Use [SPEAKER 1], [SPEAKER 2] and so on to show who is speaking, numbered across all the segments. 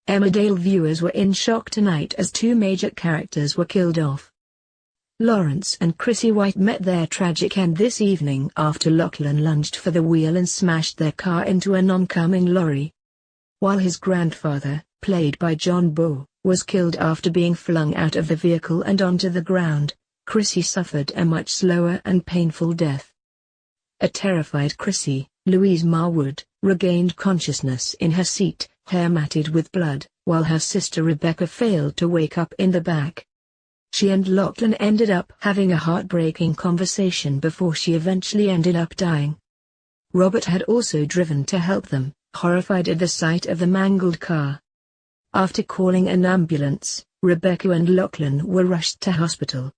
[SPEAKER 1] Emmerdale viewers were in shock tonight as two major characters were killed off. Lawrence and Chrissie White met their tragic end this evening after Lachlan lunged for the wheel and smashed their car into an oncoming lorry. While his grandfather, played by John Bowe, was killed after being flung out of the vehicle and onto the ground, Chrissie suffered a much slower and painful death. A terrified Chrissie, Louise Marwood, regained consciousness in her seat, hair matted with blood, while her sister Rebecca failed to wake up in the back. She and Lachlan ended up having a heartbreaking conversation before she eventually ended up dying. Robert had also driven to help them, horrified at the sight of the mangled car. After calling an ambulance, Rebecca and Lachlan were rushed to hospital.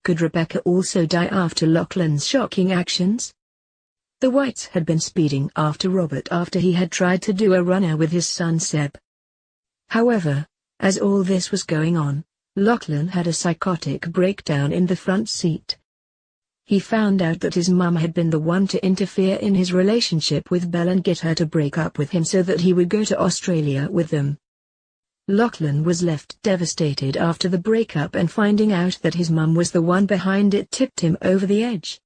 [SPEAKER 1] Could Rebecca also die after Lachlan's shocking actions? The Whites had been speeding after Robert after he had tried to do a runner with his son Seb. However, as all this was going on, Lachlan had a psychotic breakdown in the front seat. He found out that his mum had been the one to interfere in his relationship with Belle and get her to break up with him so that he would go to Australia with them. Lachlan was left devastated after the breakup, and finding out that his mum was the one behind it tipped him over the edge.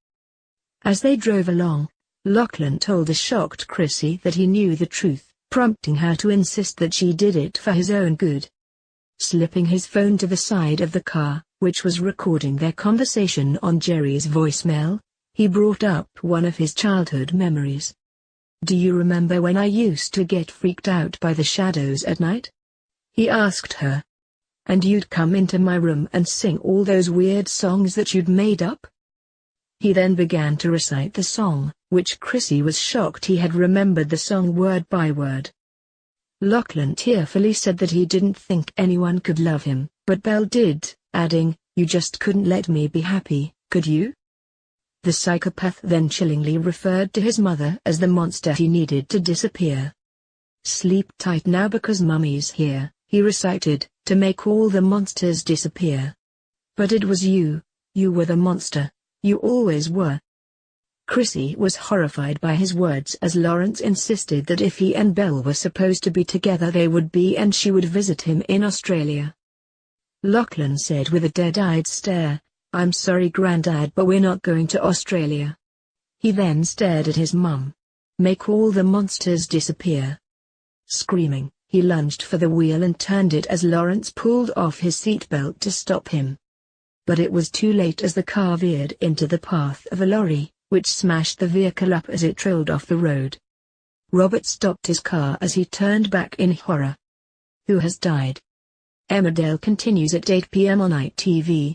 [SPEAKER 1] As they drove along, Lachlan told a shocked Chrissie that he knew the truth, prompting her to insist that she did it for his own good. Slipping his phone to the side of the car, which was recording their conversation on Jerry's voicemail, he brought up one of his childhood memories. "Do you remember when I used to get freaked out by the shadows at night?" he asked her. "And you'd come into my room and sing all those weird songs that you'd made up?" He then began to recite the song, which Chrissie was shocked he had remembered the song word by word. Lachlan tearfully said that he didn't think anyone could love him, but Belle did, adding, "You just couldn't let me be happy, could you?" The psychopath then chillingly referred to his mother as the monster he needed to disappear. "Sleep tight now because Mummy's here," he recited, "to make all the monsters disappear. But it was you were the monster, you always were." Chrissie was horrified by his words as Lawrence insisted that if he and Belle were supposed to be together they would be, and she would visit him in Australia. Lachlan said with a dead-eyed stare, "I'm sorry Grandad, but we're not going to Australia." He then stared at his mum. "Make all the monsters disappear." Screaming, he lunged for the wheel and turned it as Lawrence pulled off his seatbelt to stop him. But it was too late as the car veered into the path of a lorry, which smashed the vehicle up as it trailed off the road. Robert stopped his car as he turned back in horror. Who has died? Emmerdale continues at 8 p.m. on ITV.